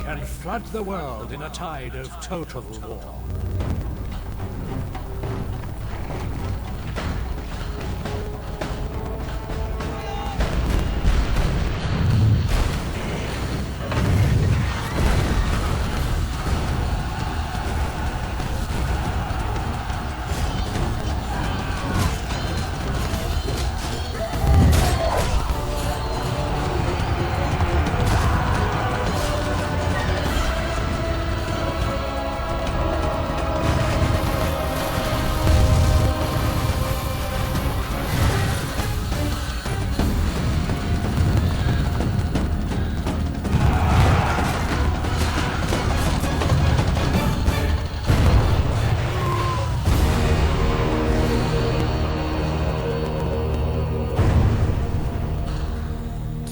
and flood the world in a tide of total war.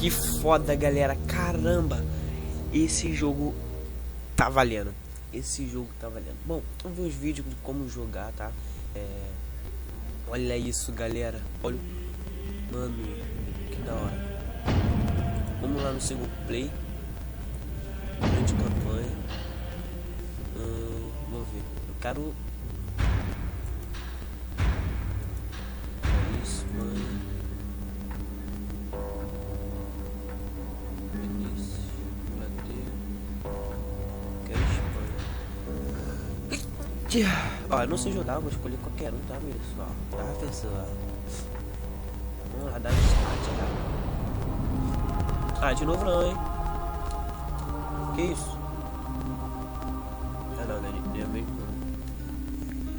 Que foda, galera. Caramba. Esse jogo tá valendo. Esse jogo tá valendo. Bom, vamos ver os vídeos de como jogar, tá? Olha isso, galera. Olha. Mano, que da hora. Vamos lá no single play. Grande campanha. Vamos ver. Eu quero... Isso, mano. Ó, eu não sei jogar, vou escolher qualquer um, tá, pessoal? Tá, pessoal? Vamos lá, dar start, tá? Ah, de novo não, hein? Que isso? Ah, não, não é mesmo.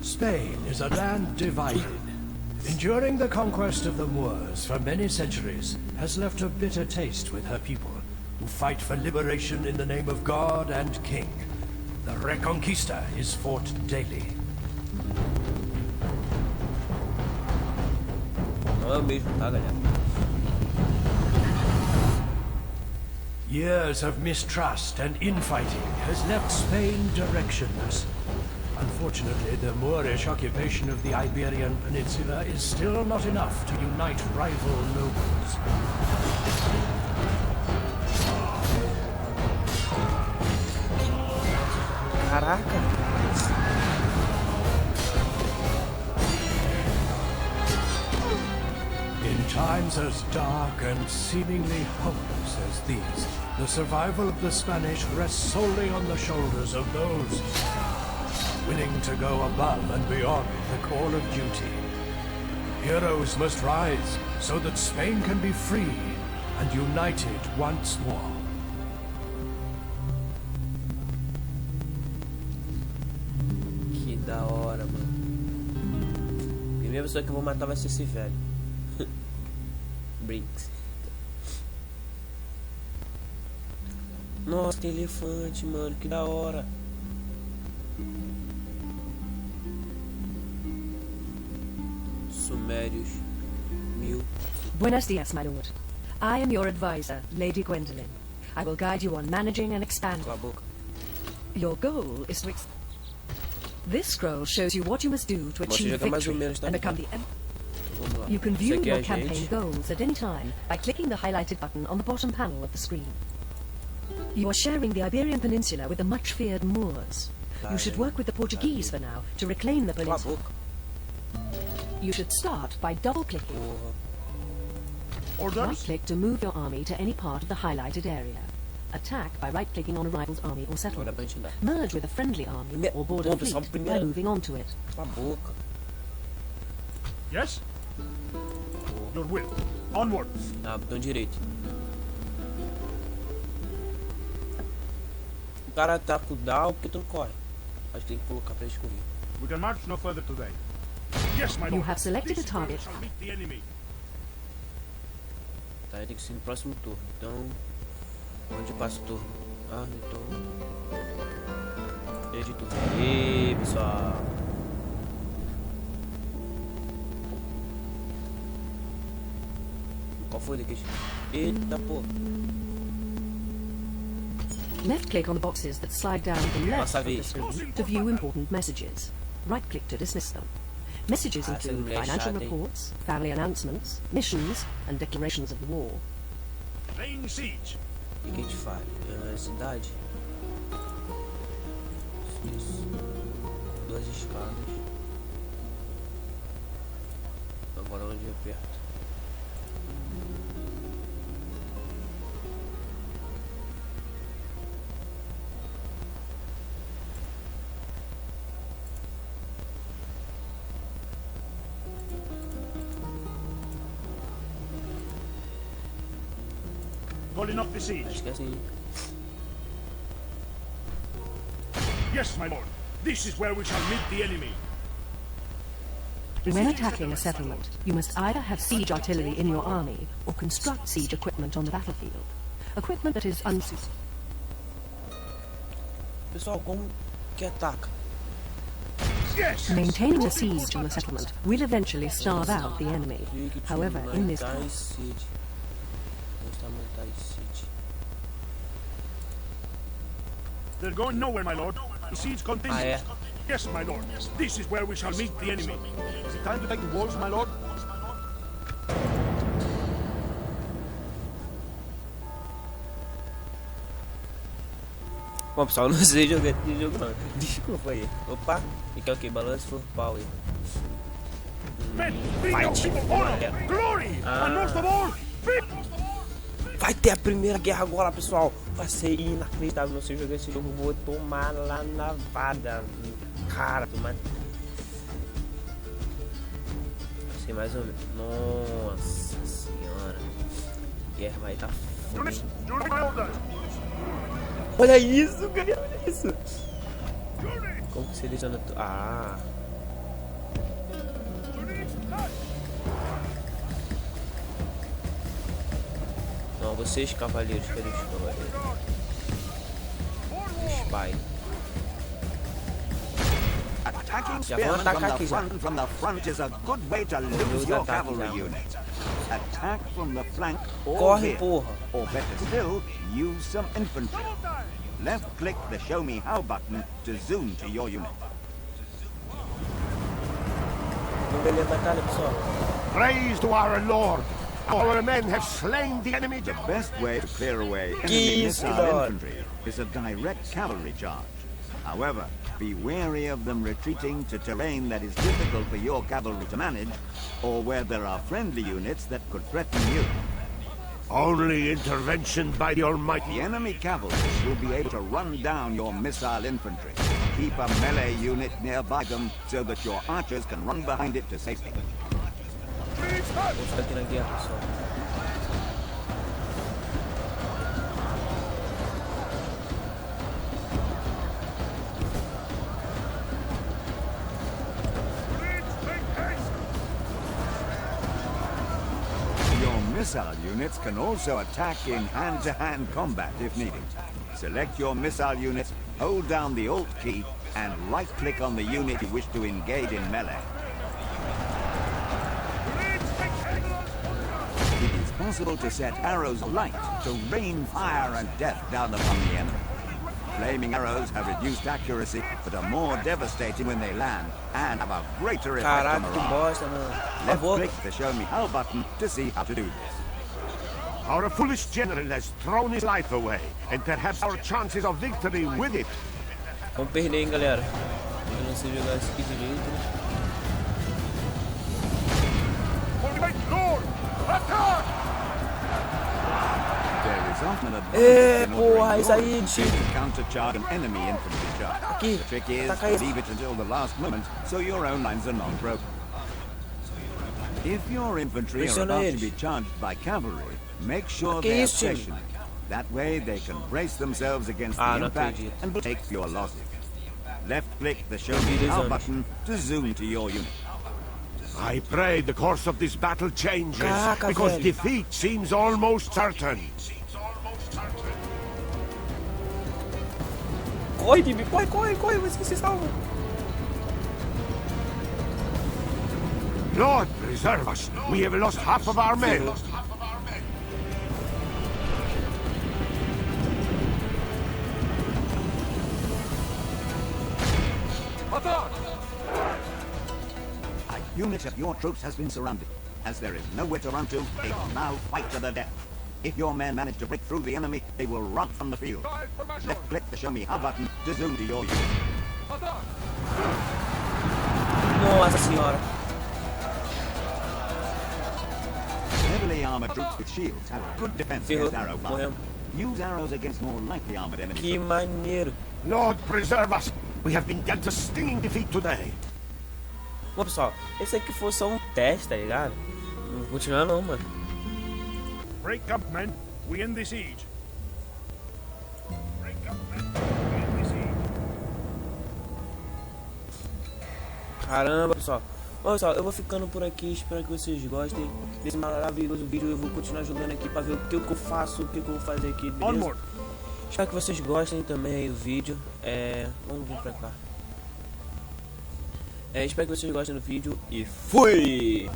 Spain is a land divided. Enduring the conquest of the Moors for many centuries has left a bitter taste with her people, who fight for liberation in the name of God and King. The Reconquista is fought daily. Não é o mesmo, tá, galera? Years of mistrust and infighting has left Spain directionless. Unfortunately, the Moorish occupation of the Iberian Peninsula is still not enough to unite rival nobles. Caraca. In times as dark and seemingly hopeless as these, the survival of the Spanish rests solely on the shoulders of those willing to go above and beyond the call of duty. Heroes must rise so that Spain can be free and united once more. Da hora, mano. Primeira pessoa que eu vou matar vai ser esse velho. Brinks. Nossa, tem elefante, mano. Que da hora. Sumérios. 1000. Buenos dias, my lord. I am your advisor, Lady Gwendolyn. I will guide you on managing and expanding. Cala a boca. Your goal is to This scroll shows you what you must do to achieve victory and become the You can view your campaign goals at any time by clicking the highlighted button on the bottom panel of the screen. You are sharing the Iberian Peninsula with the much-feared Moors. You should work with the Portuguese for now to reclaim the peninsula. You should start by double-clicking. Right-click to move your army to any part of the highlighted area. Attack by right-clicking on a rival's army or settlement. Merge with a friendly army or border fleet by moving onto it. Yes? Your will. Onward. Ah, botão direito. O cara tá com o down, por que tu não corre? Acho que tem que colocar pra eles correr. We can march no further today. Yes, my lord. You have selected a target. Tá, tem que ser no próximo turno. Então, onde passa o turno? Ah, então... Editor. E pessoal. Qual foi daqui? Eita porra. Left click on the boxes that slide down to the left of the screen to view important messages. Right click to dismiss them. Messages include financial reports, family announcements, missions, and declarations of war. Laying siege. O que a gente faz? Cidade. Isso. 2 escadas. Agora onde eu aperto? Calling off the siege. Acho que é assim. Yes, my lord. This is where we shall meet the enemy. When attacking a settlement, you must either have siege artillery in your army or construct siege equipment on the battlefield. Equipment that is unsuitable. Pessoal, como que ataca? Yes. Maintaining a siege on the settlement will eventually starve out the enemy. However, in this case, They're going nowhere, my lord. The siege continues. Ah, yeah. Yes, my lord. This is where we shall meet the enemy. Is it time to take the walls, my lord? Bom, pessoal, não sei jogar esse jogo não. Desculpa aí. Opa, fica o que? Balance for power. Men, bring your people honor, glory, and most of all, vai ter a primeira guerra agora, pessoal. Vai ser inacreditável. Não sei jogar esse jogo. Vou tomar lá na vada. Cara, tomar. Vai ser mais ou menos. Nossa senhora. A guerra vai estar foda. Olha isso, galera. Olha isso. Como que seleciona tudo? Ah. Não, vocês cavaleiros, cadê os cavaleiros? Spy. Já vão atacar aqui já. From the front is a good way to lose your cavalry unit. Attack from the flank or Corre, rear. porra. Or better still, use some infantry. Left click the show me how button to zoom to your unit. Vamos ver a batalha, pessoal. Praise to our Lord! Our men have slain the enemy. The best way to clear away enemy missile infantry is a direct cavalry charge. However, be wary of them retreating to terrain that is difficult for your cavalry to manage, or where there are friendly units that could threaten you. Only intervention by the Almighty. The enemy cavalry will be able to run down your missile infantry. Keep a melee unit nearby them so that your archers can run behind it to safety. Vou ficar aqui na guerra, pessoal. Your missile units can also attack in hand-to-hand combat if needed. Select your missile unit, hold down the Alt key, and right-click on the unit you wish to engage in melee. It is possible to set arrows light to rain fire and death down upon the enemy. Flaming arrows have reduced accuracy, but are more devastating when they land, and have a greater effect on Caraca, the que rock. bosta, mano. Por favor. Left-click the show me how button to see how to do this. Our foolish general has thrown his life away, and perhaps our chances of victory with it. Vamos perder, hein, galera. Eu não sei jogar isso aqui direito. There is often a porra, isso aí, tio. to countercharge an enemy infantry charge. Aqui, The trick is ataca to isso. leave it until the last moment so your own lines are not broken. If your infantry are Pressiona about to eles. be charged by cavalry, make sure Que they're isso, time? stationary. That way they can brace themselves against Ah, the não impact acredito. and will take your losses. Left-click the show vi me dois how anos. button to zoom to your unit. I pray the course of this battle changes, Caraca, because velho. defeat seems almost certain. Corre, time, corre, corre, corre, você se salva. Lord preserve us, we have lost half of our men. A unit of your troops has been surrounded. As there is nowhere to run to, they will now fight to the death. If your men manage to break through the enemy, they will run from the field. Left-click the show me how button to zoom to your unit. Nossa senhora. Heavily armored troops with shields have good defense against arrow fire. Use arrows against more lightly armored enemies. Que maneiro. Lord preserve us. We have been dealt a stinging defeat today. Bom, pessoal, esse aqui foi só um teste, tá ligado? Não vou continuar não, mano. Break up, men. We end the siege. Break up, men. We end the siege. Caramba, pessoal. Bom, pessoal, eu vou ficando por aqui. Espero que vocês gostem desse maravilhoso vídeo. Eu vou continuar jogando aqui pra ver o que eu faço, o que eu vou fazer aqui, beleza? Espero que vocês gostem também aí do vídeo. Vamos vir pra cá. Espero que vocês gostem do vídeo e fui!